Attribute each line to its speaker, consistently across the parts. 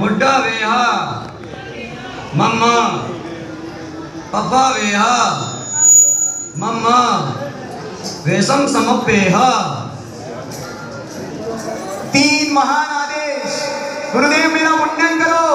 Speaker 1: बुड्ढा वेहा मम्मा पप्पा वेहा मम्मा वेशम समपेहा।
Speaker 2: तीन महान आदेश। गुरुदेव मेरा मुंडन करो,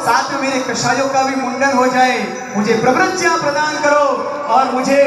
Speaker 2: साथ में मेरे कषायों का भी मुंडन हो जाए, मुझे प्रवृत्तियां प्रदान करो और मुझे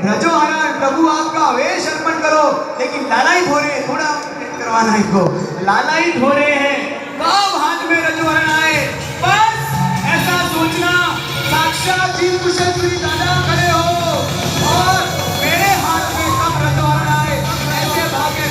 Speaker 2: रजोहरण प्रभु आपका वेश अर्पण करो। लेकिन लालायित हो रहे, थोड़ा करवाना इनको, लालायित हो रहे हैं, कब हाथ में रजोहरण आए बस ऐसा सोचना साक्षात जी कुशेश्वरी दादा खड़े हो और मेरे हाथ में कब रजोहरण आए ऐसे भागे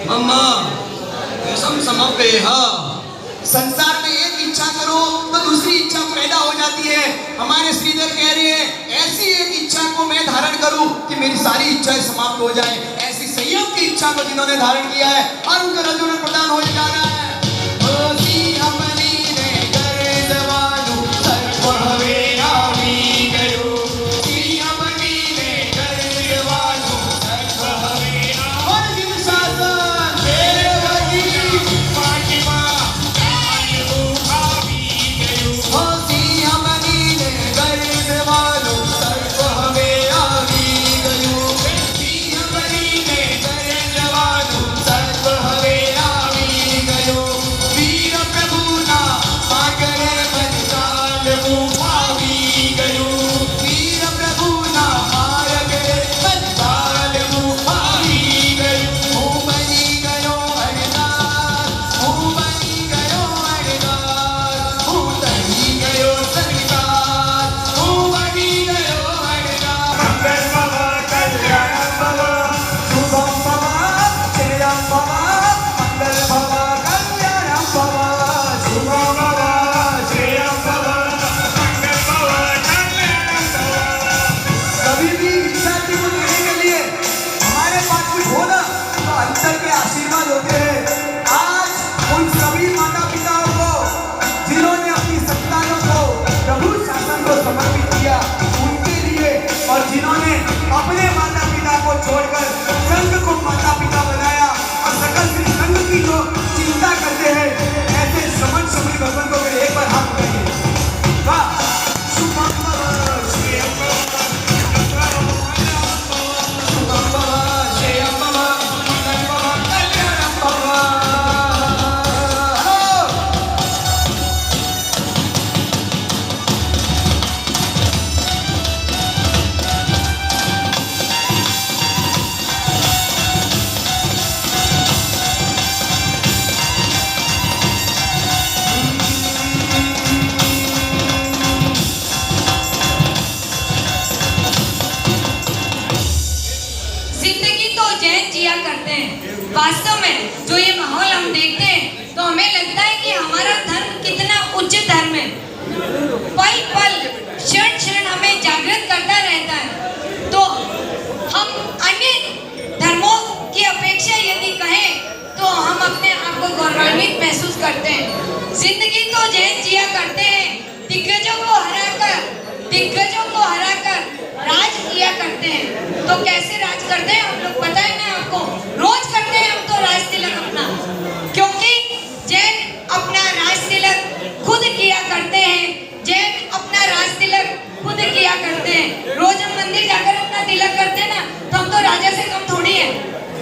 Speaker 1: मम्मा वेशम समपेहा।
Speaker 2: संसार में एक इच्छा करो तो दूसरी इच्छा पैदा हो जाती है। हमारे श्रीधर कह रहे हैं ऐसी एक इच्छा को मैं धारण करूं कि मेरी सारी इच्छाएं समाप्त हो जाए। ऐसी संयम की इच्छा को जिन्होंने धारण किया है और उनका रजोगुण प्रदान हो जाना है।
Speaker 3: वास्तव में जो ये माहौल हम देखते हैं तो हमें लगता है कि हमारा धर्म कितना उच्च धर्म है। महसूस करते हैं। जिंदगी तो जैन जिया करते हैं, दिग्गजों को हराकर राज किया करते हैं। तो कैसे राज करते हैं हम लोग पता है ना आपको, रोज करते हैं हम तो राज तिलक अपना, क्योंकि जैन अपना राज तिलक खुद किया करते हैं। जैन अपना राज तिलक खुद किया करते हैं। रोज हम मंदिर जाकर अपना तिलक करते हैं ना, तो हम तो राजा से कम थोड़ी है।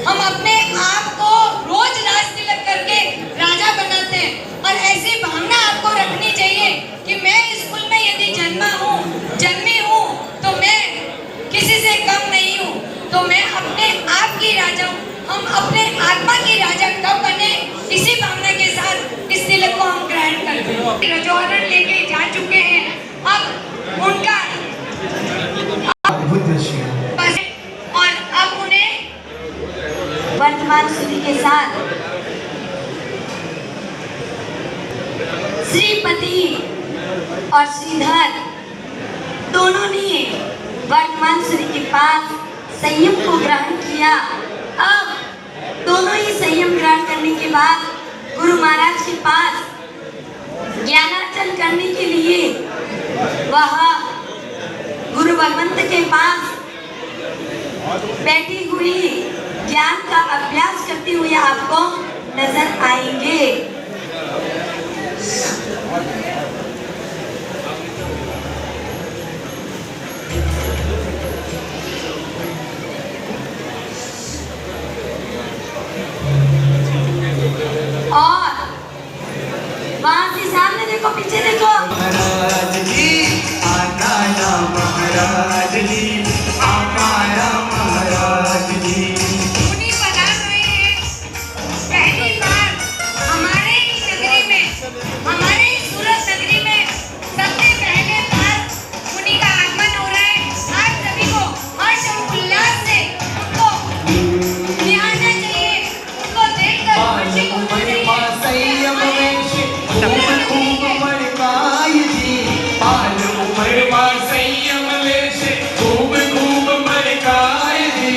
Speaker 3: हम अपने आप को रोज राज तिलक करके राजा बनाते हैं। और ऐसी भावना आपको रखनी चाहिए कि मैं इस कुल में यदि जन्मी हूँ तो मैं किसी से कम नहीं हूँ, तो मैं अपने आप की राजा हूँ। हम अपने आत्मा की राजा कब बने, इसी भावना के साथ इस तिलक को हम ग्रहण करते हैं। रजोहरण लेके जा चुके हैं, अब उनका
Speaker 2: अद्भुत दृश्य।
Speaker 3: बस, और अब उन्हें वर्तमान स्थिति के साथ श्रीपति और श्रीधर दोनों ने वर्तमान स्थिति के पास संयम को ग्रहण किया। अब दोनों ही संयम ग्रहण करने के बाद गुरु महाराज के पास ज्ञानार्जन करने के लिए वह गुरु भगवंत के पास बैठी हुई ज्ञान का अभ्यास करते हुए आपको नजर आएंगे। और वहां से सामने देखो, पीछे देखो।
Speaker 2: महाराज जी आकाया महाराज जी आकाया महाराज जी।
Speaker 3: मुनि पधार रहे हैं पहली बार हमारे ही नगरी में, हमारे ही सूरत नगरी में सबसे पहले बार मुनि का आगमन हो रहा है। आज सभी को हर्ष और उल्लास से उनको निहारना चाहिए, उनको देखकर खुशी होनी चाहिए।
Speaker 2: संयम वेश खूब मड़काई जी, पाल उमर मा संयम वेश खूब मड़काई जी।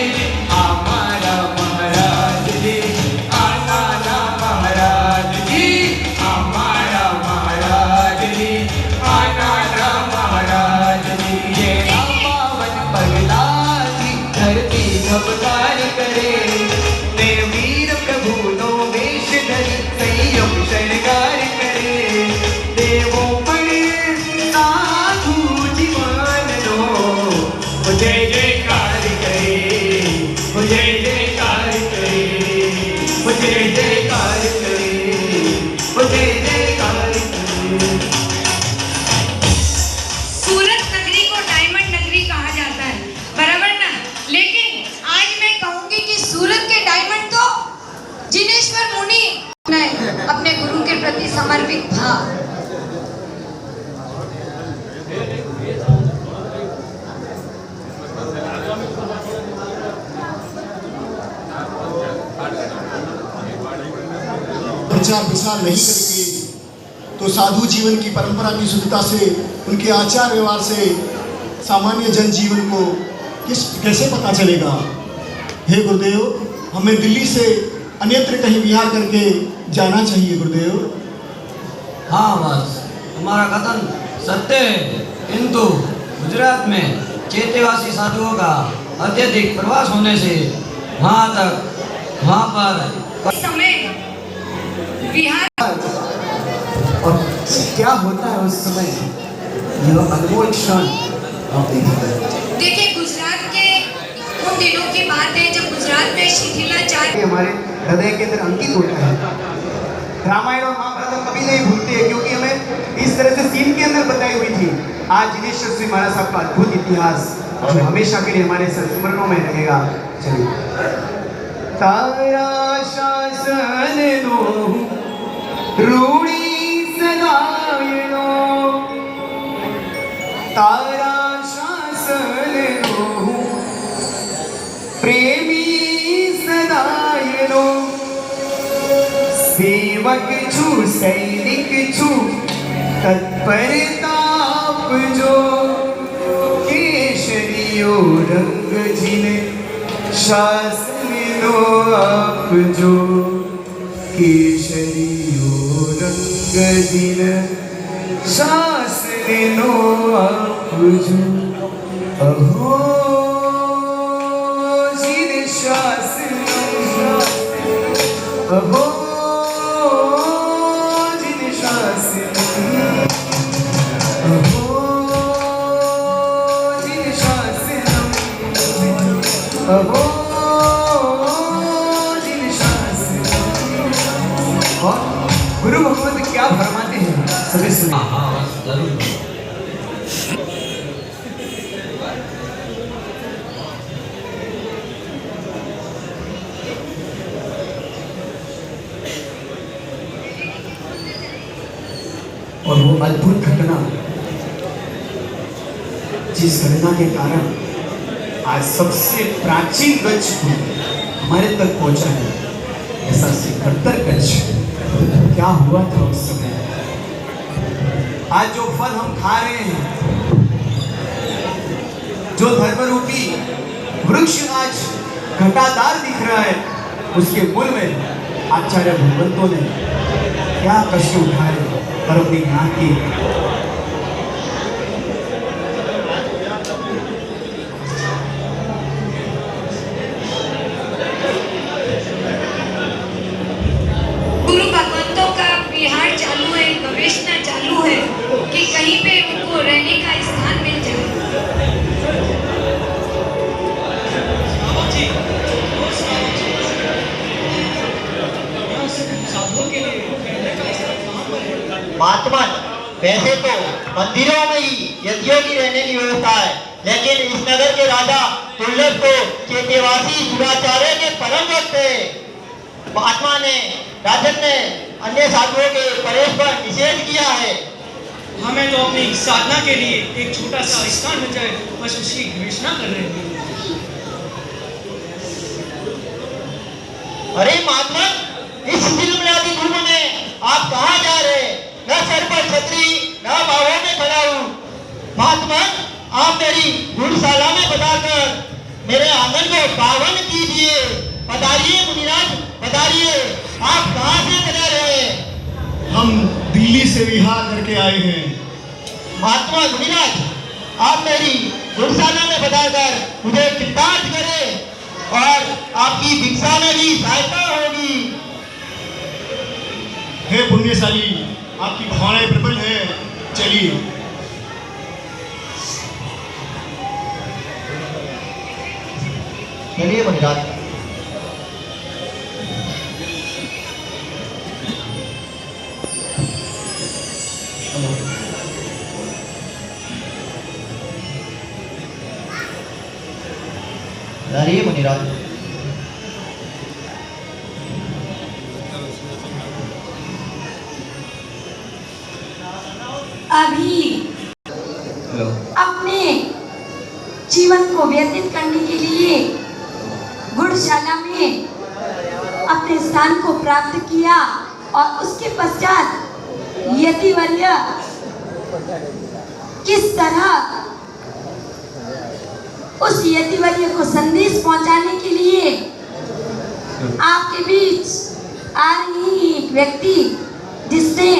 Speaker 2: हमारा महाराज जी आना महाराज जी, हमारा महाराज जी आना महाराज जी। ये पावन पगला जी धरती झपकार करे, ने वीर प्रभु नो वेश धरि संयम शृंगार करे। देवों पर साधु जीवन लो जय जयकार करे, जय जयकार करे, जय जयकार करे, जय जयकार करे।
Speaker 3: सूरत नगरी को डायमंड नगरी कहा जाता है, बराबर ना? लेकिन आज मैं कहूंगी कि सूरत के डायमंड तो जिनेश्वर मुनि ने अपने गुरु के प्रति समर्पित भाव।
Speaker 4: प्रचार प्रसार नहीं करेंगे तो साधु जीवन की परंपरा की शुद्धता से, उनके आचार व्यवहार से सामान्य जनजीवन को कैसे पता चलेगा। हे गुरुदेव, हमें दिल्ली से अन्यत्र कहीं विहार करके जाना चाहिए गुरुदेव।
Speaker 1: हाँ बस, तुम्हारा कथन सत्य है, किंतु गुजरात में चेतेवासी साधुओं का अत्यधिक प्रवास होने से वहाँ पर
Speaker 3: इस समय बिहार
Speaker 2: और क्या होता है उस समय, यह अनमोल क्षण आप देखिए।
Speaker 3: देखिए, गुजरात के उन दिनों की बात है जब गुजरात में शिथिलाचार
Speaker 2: हमारे हृदय के अंदर अंकित होता है। रामायण और महाभारत हम कभी नहीं भूलते हैं, क्योंकि हमें इस तरह से सीन के अंदर बताई हुई थी। आज जिनेश्वर श्री महाराज साहब का अद्भुत इतिहास जो हमेशा के लिए हमारे स्मरणों में रहेगा। चलिए। तारा शासन रूढ़ी सदायनो, तारा शासन प्रेमी सदायनो। सेवक छु सैनिक छु तत्परताप जो, केशरियो रंग जिने शासन नो आप जो। केशरियो रंग दिन शासनो आपजू अहो जिन शासनो अहो जिन शासनो अहो जिन शासनो अहो जिन शासनो। और गुरु भगवत क्या फरमाते हैं सभी सुनिए।
Speaker 1: हाँ हाँ बस जरूर।
Speaker 2: और वो अद्भुत घटना जिस घटना के कारण आज सबसे प्राचीन गज हमारे तक पहुंचा है, ऐसा 77 गज क्या हुआ था उस समय। आज जो फल हम खा रहे हैं, जो धर्म रूपी वृक्ष आज घटादार दिख रहा है, उसके मूल में आचार्य भगवंतों ने क्या कष्ट उठाए और अपनी ज्ञान की
Speaker 3: गुरु भगवंतों का विहार चालू है, गवेषणा चालू है कि कहीं पे उनको रहने का स्थान मिल जाए।
Speaker 5: महात्मा वैसे तो मंदिरों में ही यतियों की रहने की व्यवस्था है, लेकिन इस नगर के राजा दुर्लभ को चेतेवासी दुराचार्य के परम भक्त थे। महात्मा ने राजन ने अन्य साधुओं के प्रवेश पर निषेध किया है।
Speaker 6: हमें तो अपनी साधना के लिए एक छोटा सा स्थान मिल जाए, बस उसकी घोषणा कर रहे हैं।
Speaker 5: अरे महात्मा, इस मिलादी धूप में आप कहाँ जा रहे हैं? न सर पर छतरी, न बाहों में खड़ाऊ। महात्मा, आप मेरी गुरुशाला में बताकर मेरे आंगन को पावन कीजिए। पधारिए मुनिराज, पधारिए। आप कहाँ से पधार रहे हैं?
Speaker 4: हम दिल्ली से विहार करके आए हैं।
Speaker 5: महात्मा मुनिराज, आप मेरी गुरुशाला में पधारकर मुझे कृतार्थ करें और आपकी भिक्षा में भी सहायता होगी।
Speaker 4: हे पुण्यशाली, आपकी भावनाएं प्रबल है, चलिए।
Speaker 5: चलिए मुनिराज। चलिए मुनिराज।
Speaker 3: अभी अपने जीवन को व्यतीत करने के लिए गुरुशाला में अपने स्थान को प्राप्त किया और उसके पश्चात यतिवर्य किस तरह उस यतिवर्य को संदेश पहुंचाने के लिए आपके बीच आ रही एक व्यक्ति जिसने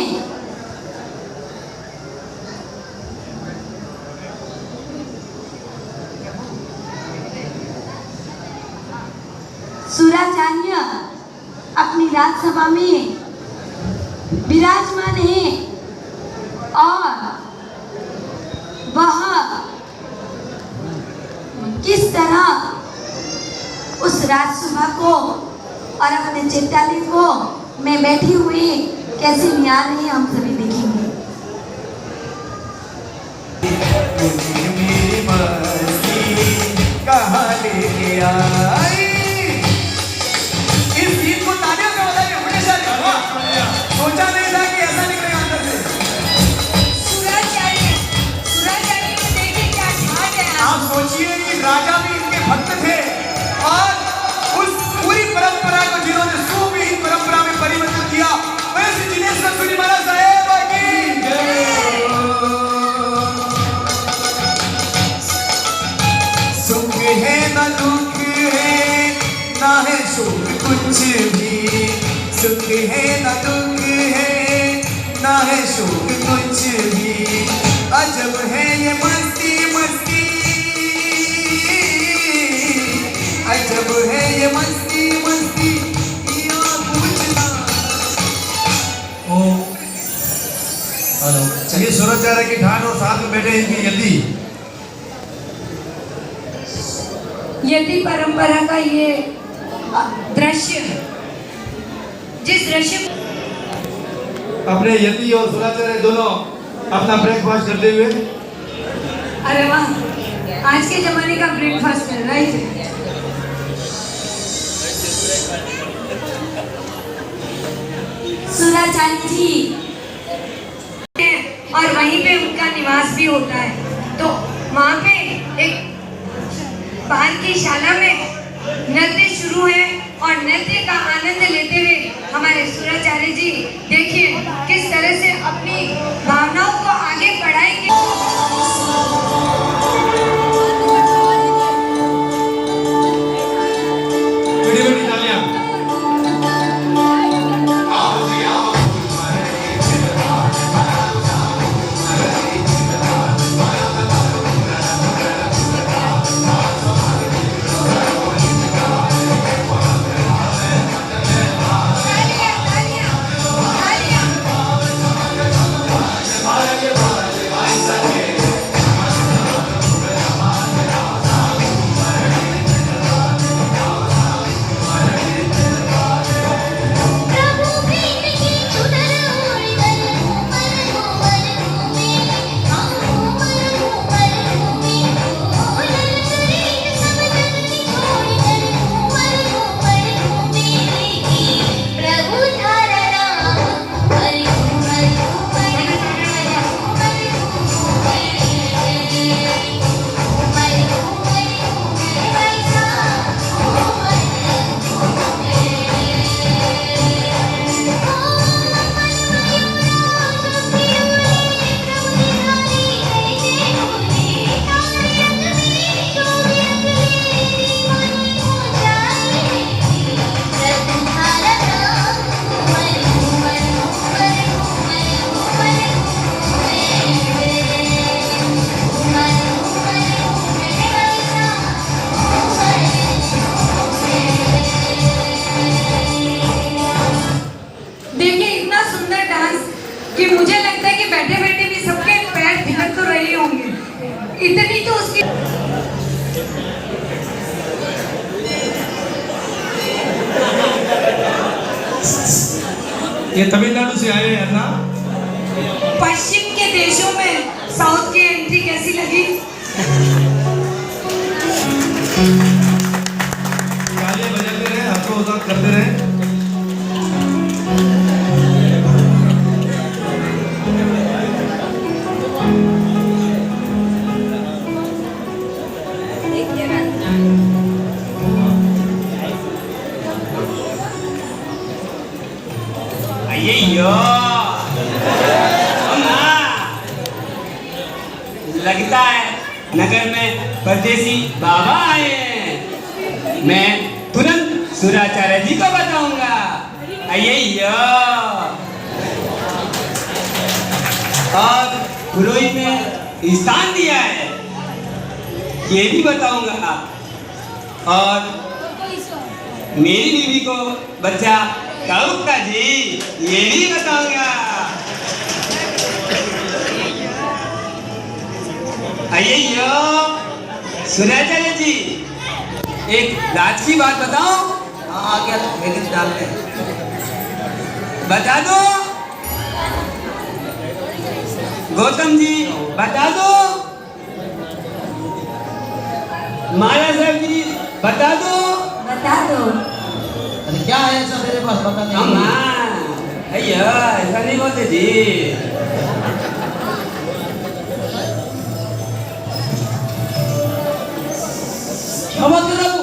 Speaker 3: सुराचार्य अपनी राजसभा में विराजमान है और वह किस तरह उस राजसभा को और अपने चित्तालय को में बैठी हुई कैसे निहार रहे हैं, हम सभी देखेंगे।
Speaker 2: कहाँ लेके आई इस गीत को तालियों से बजाइए, हमेशा करवा। सोचा नहीं था कि ऐसा निकलेगा अंदर से।
Speaker 3: सुराचार्य को देखिए क्या ठाट है।
Speaker 2: आप सोचिए कि राजा भी इनके भक्त थे और उस पूरी परंपरा को जिन्होंने सुविहीन परंपरा में परिवर्तित किया, वैसे जिनेश्वर सूरी महाराज साहेब की सुख है न दुख है माशूक कुछ भी अजब है ये मस्ती मस्ती अजब है ये मस्ती मस्ती या पूछना
Speaker 1: ओ हेलो
Speaker 7: ये सूरजचार्य की ठान और साथ में बैठे इनकी यति
Speaker 3: यति परंपरा का ये दृश्य, जिस दृश्य
Speaker 7: अपने यति और सूरजचार्य दोनों अपना ब्रेकफास्ट करते हुए
Speaker 3: अरे वाह, आज के जमाने का ब्रेकफास्ट है, राइट। सुराचार्य जी और वहीं पे उनका निवास भी होता है, तो वहाँ पे एक बाहर की शाला में नृत्य शुरू है और नृत्य का आनंद लेते हुए हमारे सुराचार्य जी देखिए किस तरह से अपनी भावनाओं को आगे बढ़ाएंगे।
Speaker 7: बड़ी-बड़ी तालियां।
Speaker 3: कि मुझे लगता है कि बैठे बैठे भी सबके पैर थिरक तो रहे होंगे, इतनी तो उसकी।
Speaker 7: ये तमिलनाडु से आए हैं ना?
Speaker 3: पश्चिम के देशों में साउथ की एंट्री कैसी लगी?
Speaker 7: तालियां बजाते रहे, हाथों उधर करते रहे।
Speaker 8: लगता है नगर में परदेसी बाबा आए हैं। मैं तुरंत सुराचार्य जी को बताऊंगा। आइए और पुरोहित ने स्थान दिया है, ये भी बताऊंगा। और मेरी बीवी को बच्चा कब का जी, ये भी बताऊंगा। आइए सुराचार्य जी, एक राज की बात बताओ।
Speaker 1: हाँ आ गया तो भेज डाल दे।
Speaker 8: बता दो गौतम जी, बता दो माला साहब जी, बता दो।
Speaker 1: अरे क्या है ऐसा मेरे पास पता नहीं।
Speaker 8: भैया ऐसा नहीं बोलते जी।
Speaker 1: क्या बात कर रहा तू?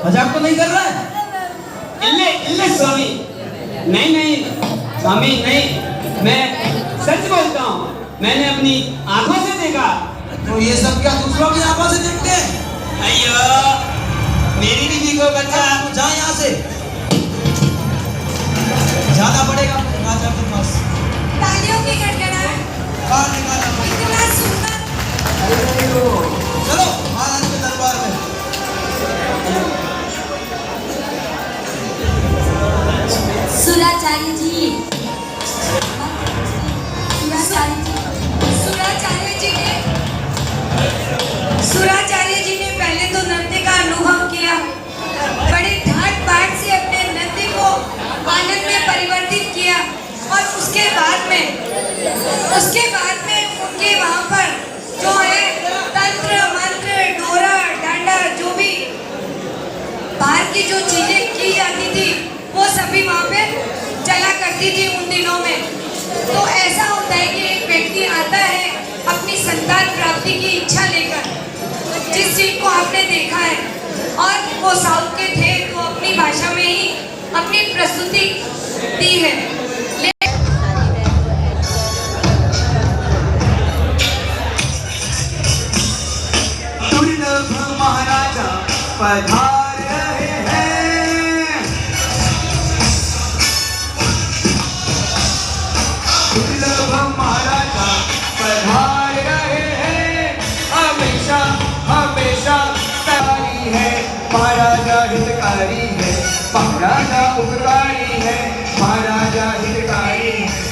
Speaker 1: मजाक तो नहीं कर रहा है?
Speaker 8: इल्ले इल्ले स्वामी, नहीं नहीं स्वामी नहीं, मैं सच बोलता हूँ। मैंने अपनी आंखों से देखा।
Speaker 1: तो ये सब क्या दूसरों की आंखों से देखते हैं?
Speaker 8: अयो मेरी बीवी को बच्चा।
Speaker 1: जा यहाँ से, जाना पड़ेगा राजा के पास।
Speaker 3: जी सुराचार्य जी ने पहले तो नृत्य का अनुभव किया, बड़े ठाट बाट से अपने नृत्य को आनंद में परिवर्तित किया और उसके बाद में उनके वहाँ पर जो है तंत्र मंत्र डोरा डांडा जो भी बाहर की जो चीजें की जाती थी वो सभी वहाँ पे चला करती थी उन दिनों में। तो ऐसा होता है कि एक व्यक्ति आता है अपनी संतान प्राप्ति की इच्छा लेकर, जिस चीज को आपने देखा है, और वो साउथ के थे तो अपनी भाषा में ही अपनी प्रस्तुति दी है।
Speaker 2: दुर्लभ महाराजा पधार रहे हैं, दुर्लभ महाराजा पधार रहे हैं, हमेशा हमेशा तारी है, महाराजा हितकारी है, महाराजा उपकारी है, महाराजा हितकारी है।